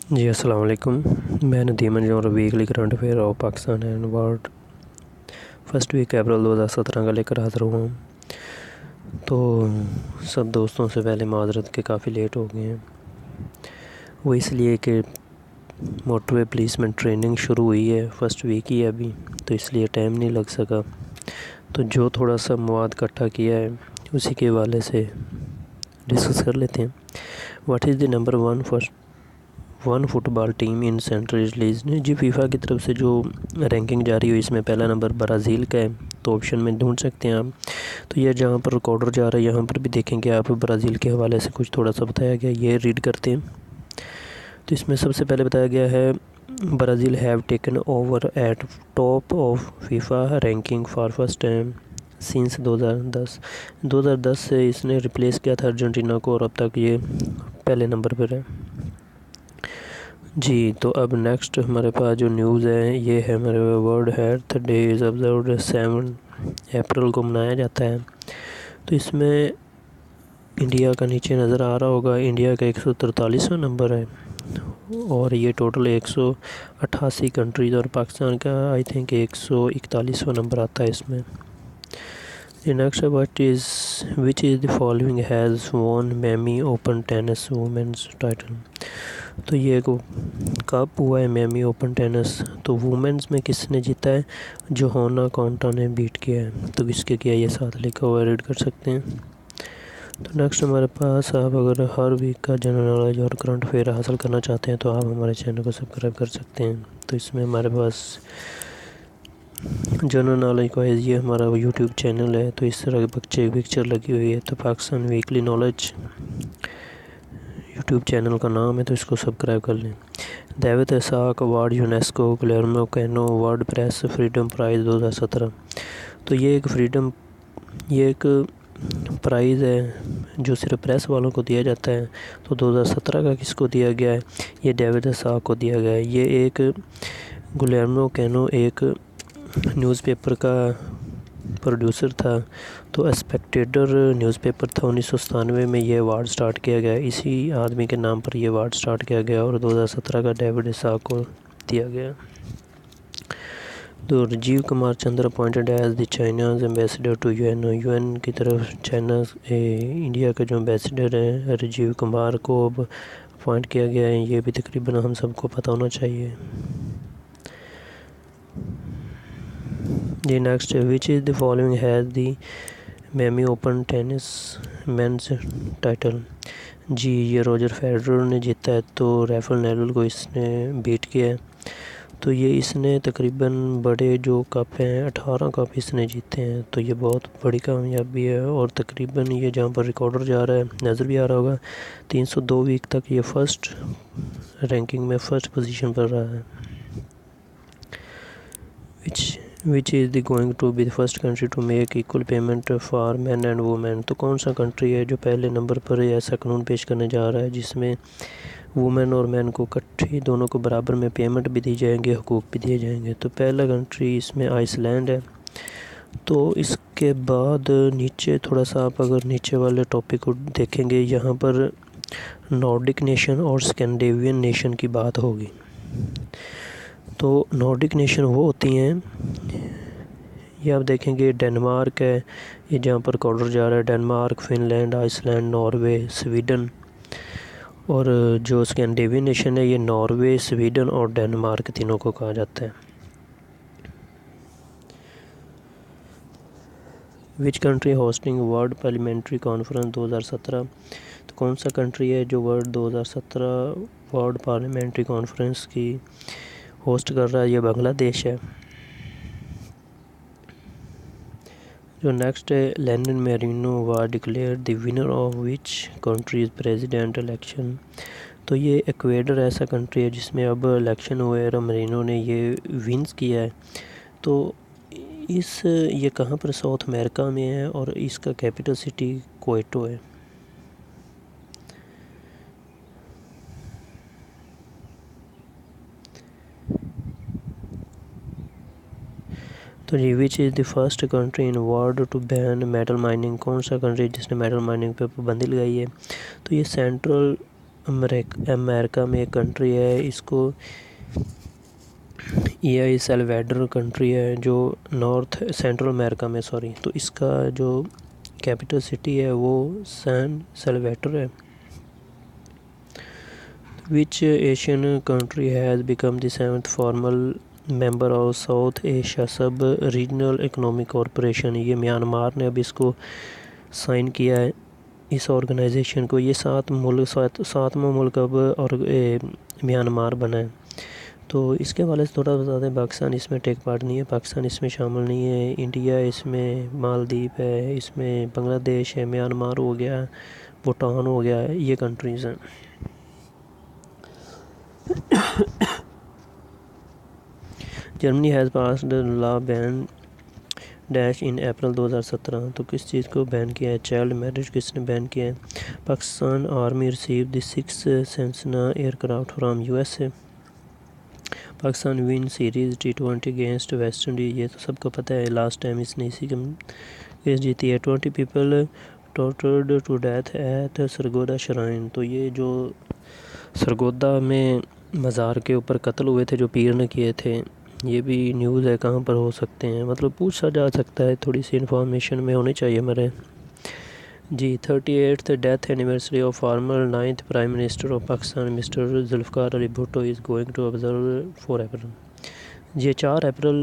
جی السلام علیکم، میں ندیم جو weekly current affair of Pakistan and world first week April 2017 کا لے کر حاضر ہوا ہوں۔ تو سب دوستوں سے پہلے معذرت کہ کافی لیٹ ہو گئے ہیں، وہ اس لیے کہ موٹر وے پولیسمنٹ ٹریننگ شروع ہوئی ہے، فرسٹ ویک ہی ہے ابھی، تو اس لیے ٹائم نہیں لگ سکا۔ تو جو تھوڑا سا مواد اکٹھا کیا ہے اسی کے حوالے سے ڈسکس کر لیتے ہیں۔ What is the number one football team in central release نے جی فیفا کی طرف سے جو رینکنگ جاری ہوئی، اس میں پہلا نمبر برازیل کا ہے، تو آپشن میں ڈھونڈ سکتے ہیں آپ۔ تو یہ جہاں پر ریکارڈر جا رہا ہے یہاں پر بھی دیکھیں کہ آپ برازیل کے حوالے سے کچھ تھوڑا سا بتایا گیا، یہ ریڈ کرتے ہیں۔ تو اس میں سب سے پہلے بتایا گیا ہے Brazil have taken over at top of FIFA ranking for first time since 2010 سے اس نے ریپلیس کیا تھا ارجنٹینا کو، اور اب تک یہ پہلے نمبر پر ہے۔ جی تو اب نیکسٹ ہمارے پاس جو نیوز ہے یہ ہے ہمارے world health day is observed 7 April کو منایا جاتا ہے۔ تو اس میں انڈیا کا نیچے نظر آ رہا ہوگا، انڈیا کا 143واں نمبر ہے، اور یہ ٹوٹل 188 کنٹریز، اور پاکستان کا آئی تھنک 141واں نمبر آتا ہے اس میں۔ Next which is the following has وون میمی اوپن ٹینس وومینز ٹائٹل۔ تو یہ کب ہوا ہے میمی اوپن ٹینس، تو وومنز میں کس نے جیتا ہے، جو ہونا کونٹا نے بیٹ کیا ہے، تو کس کے کیا یہ ساتھ لکھا ہوا ریڈ کر سکتے ہیں۔ تو نیکسٹ ہمارے پاس آپ اگر ہر ویک کا جنرل نالج اور کرنٹ افیئر حاصل کرنا چاہتے ہیں تو آپ ہمارے چینل کو سبسکرائب کر سکتے ہیں۔ تو اس میں ہمارے پاس جنرل نالج کا یہ ہمارا یوٹیوب چینل ہے، تو اس طرح کے بچے کی پکچر لگی ہوئی ہے، تو Pakistan weekly knowledge YouTube channel کا نام ہے، تو اس کو سبسکرائب کر لیں۔ دیوت اسحاق اوارڈ یونیسکو گلیرمو کینو ورلڈ پریس فریڈم پرائز 2017۔ تو یہ ایک پرائز ہے جو صرف پریس والوں کو دیا جاتا ہے، تو 2017 کا کس کو دیا گیا ہے، یہ دیوت اسحاق کو دیا گیا ہے۔ یہ ایک گلیرمو کینو ایک نیوز پیپر کا پروڈیوسر تھا، تو اسپیکٹیٹر نیوز پیپر تھا، 1997 میں یہ ایوارڈ سٹارٹ کیا گیا، اسی آدمی کے نام پر یہ ایوارڈ سٹارٹ کیا گیا، اور 2017 کا دیوت اسحاق کو دیا گیا۔ تو Rajiv Kumar Chandra appointed as the China's ambassador to UN کی طرف انڈیا کا جو ایمبیسڈر ہے راجیو کمار کو اب اپوائنٹ کیا گیا ہے، یہ بھی تقریباً ہم سب کو پتہ ہونا چاہیے۔ جی next which is the following has the Miami open tennis men's title. جی یہ روجر فیڈرر نے جیتا ہے، تو ریفل نیڈل کو اس نے بیٹ کیا ہے۔ تو یہ اس نے تقریباً بڑے جو کپ ہیں 18 کپ اس نے جیتے ہیں، تو یہ بہت بڑی کامیابی ہے، اور تقریباً یہ جہاں پر ریکارڈر جا رہا ہے نظر بھی آ رہا ہوگا 302 ویک تک یہ فرسٹ رینکنگ میں فرسٹ پوزیشن پر رہا ہے۔ Which is the going to be the first country to make equal payment for men and women. تو کون سا کنٹری ہے جو پہلے نمبر پر ایسا قانون پیش کرنے جا رہا ہے جس میں وومن اور مین کو اکٹھی دونوں کو برابر میں پیمنٹ بھی دی جائیں گے، حقوق بھی دیے جائیں گے۔ تو پہلا کنٹری اس میں آئس لینڈ ہے۔ تو اس کے بعد نیچے تھوڑا سا آپ اگر نیچے والے ٹاپک کو دیکھیں گے، یہاں پر نارڈک نیشن اور اسکینڈینیوین نیشن کی بات ہوگی۔ تو نارڈک نیشن وہ ہوتی ہیں، یہ آپ دیکھیں گے ڈنمارک ہے، یہ جہاں پر ریکارڈر جا رہا ہے Denmark, Finland, Iceland, Norway, Sweden, اور جو اسکینڈینیوین نیشن ہے یہ ناروے، سویڈن اور ڈنمارک تینوں کو کہا جاتا ہے۔ Which country hosting world parliamentary conference 2017۔ تو کون سا کنٹری ہے جو 2017 ورلڈ پارلیمنٹری کانفرنس کی ہوسٹ کر رہا ہے، یہ بنگلہ دیش ہے۔ جو نیکسٹ ہے Lenin Moreno was declared the winner of which countries president election. تو یہ ایکویڈر ایسا کنٹری ہے جس میں اب الیکشن ہوئے اور مرینو نے یہ ونس کیا ہے۔ تو یہ کہاں پر ساؤتھ امریکہ میں ہے، اور اس کا کیپٹل سٹی کوئٹو ہے۔ تو جی which is the first country in world to ban metal mining. کون سا کنٹری جس نے میٹل مائننگ پہ پابندی لگائی ہے، تو یہ سینٹرل امریکہ میں ایک کنٹری ہے، اس کو سیلویڈر کنٹری ہے جو نارتھ سینٹرل امریکہ میں تو اس کا جو کیپٹل سٹی ہے وہ سین سیلویڈر ہے. Which Asian country has become the 7th formal member of South Asia Sub-Regional Economic Cooperation؟ یہ میانمار نے اب اس کو سائن کیا ہے، اس آرگنائزیشن کو. یہ ساتواں ملک اب اور میانمار بنا ہے. تو اس کے حوالے سے تھوڑا بتا دیں، پاکستان اس میں ٹیک پارٹ نہیں ہے، پاکستان اس میں شامل نہیں ہے. انڈیا اس میں، مالدیپ ہے اس میں، بنگلہ دیش ہے، میانمار ہو گیا، بھوٹان ہو گیا، یہ کنٹریز ہیں. Germany has passed law been dash in April 2017. تو کس چیز کو بین کیا ہے؟ چائلڈ میرج کس نے بین کیا ہے؟ Pakistan army receive the 6 Cessna aircraft from USA. Pakistan won series T20 against West Indies. یہ تو سب کو پتہ ہے، لاسٹ ٹائم اس نے اسی کیس جیتی ہے. 20 people tortured to death at Sargodha shrine. تو یہ جو سرگودا میں مزار کے اوپر قتل ہوئے تھے جو پیر نے کیے تھے، یہ بھی نیوز ہے. کہاں پر ہو سکتے ہیں، مطلب پوچھا جا سکتا ہے، تھوڑی سی انفارمیشن میں ہونی چاہیے ہمارے. جی 38th death anniversary of former 9th prime minister of Pakistan mister Zulfiqar Ali Bhutto is going to observe 4 April. یہ 4 اپریل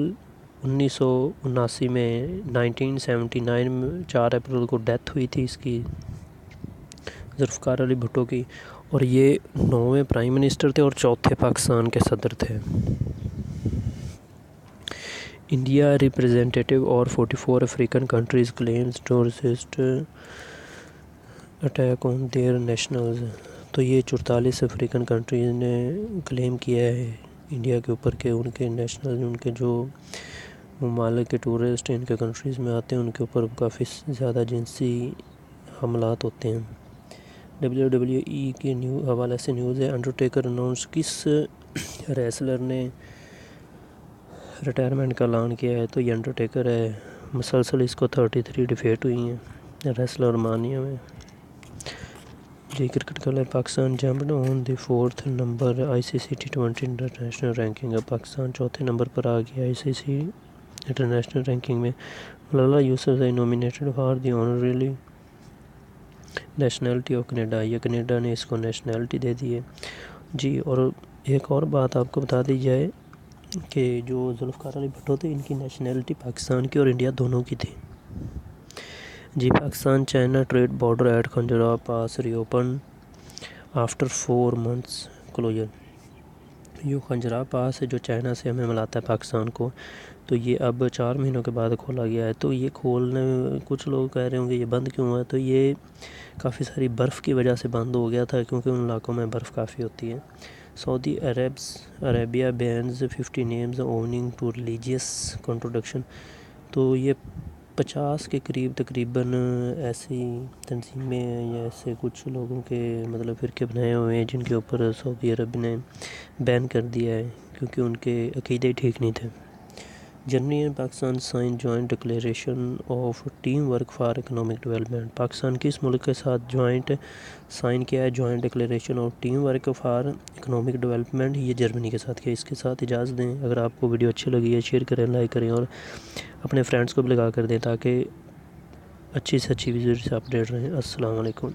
1979 میں 1979 میں 4 اپریل کو ڈیتھ ہوئی تھی اس کی، ذوالفقار علی بھٹو کی. اور یہ 9ویں پرائم منسٹر تھے اور 4تھے پاکستان کے صدر تھے. انڈیا ریپریزنٹیٹیو اور 44 African countries claims to resist attack on their nationals. تو یہ 44 افریقن کنٹریز نے کلیم کیا ہے انڈیا کے اوپر کہ ان کے نیشنل، ان کے جو ممالک کے ٹورسٹ ان کے کنٹریز میں آتے ہیں ان کے اوپر کافی زیادہ جنسی حملات ہوتے ہیں. WWE کے حوالے سے نیوز ہے. انڈرٹیکر اناؤنس، کس ریسلر نے ریٹائرمنٹ کا اعلان کیا ہے؟ تو یہ انڈرٹیکر ہے. مسلسل اس کو 33 ڈیفیٹ ہوئی ہیں ریسلر مانیا میں. جی کرکٹ کلر پاکستان جمپڈ آن دی 4th number ICC T20 international ranking. اب پاکستان 4تھے نمبر پر آ گیا ICC انٹرنیشنل رینکنگ میں. Malala Yousafzai nominated for the honorary nationality of Canada. یہ کینیڈا نے اس کو نیشنلٹی دے دی ہے. جی اور ایک اور بات آپ کو بتا دی جائے کہ جو ذوالفقار علی بھٹو تھے ان کی نیشنلٹی پاکستان کی اور انڈیا دونوں کی تھی. جی Pakistan China trade border at Khunjerab pass reopen after 4 months closure. یہ کھنجراب پاس ہے جو چائنا سے ہمیں ملاتا ہے پاکستان کو، تو یہ اب 4 مہینوں کے بعد کھولا گیا ہے. تو یہ کھولنے کچھ لوگ کہہ رہے ہوں گے یہ بند کیوں ہوا ہے، تو یہ کافی ساری برف کی وجہ سے بند ہو گیا تھا کیونکہ ان علاقوں میں برف کافی ہوتی ہے. Saudi Arabia bans 50 names owing to religious contradiction. تو یہ 50 کے قریب تقریباً ایسی تنظیمیں ہیں یا ایسے کچھ لوگوں کے مطلب فرقے بنائے ہوئے ہیں جن کے اوپر سعودی عرب نے بین کر دیا ہے کیونکہ ان کے عقیدے ٹھیک نہیں تھے. Germany and Pakistan sign joint declaration of team work for economic development. Pakistan کس ملک کے ساتھ جوائنٹ سائن کیا ہے the joint declaration of team work for economic development? یہ جرمنی کے ساتھ کیا. اس کے ساتھ اجازت دیں، اگر آپ کو ویڈیو اچھی لگی ہے شیئر کریں، لائک کریں اور اپنے فرینڈس کو بھی لگا کر دیں تاکہ اچھی سے اچھی ویڈیو سے اپڈیٹ رہیں. السلام علیکم.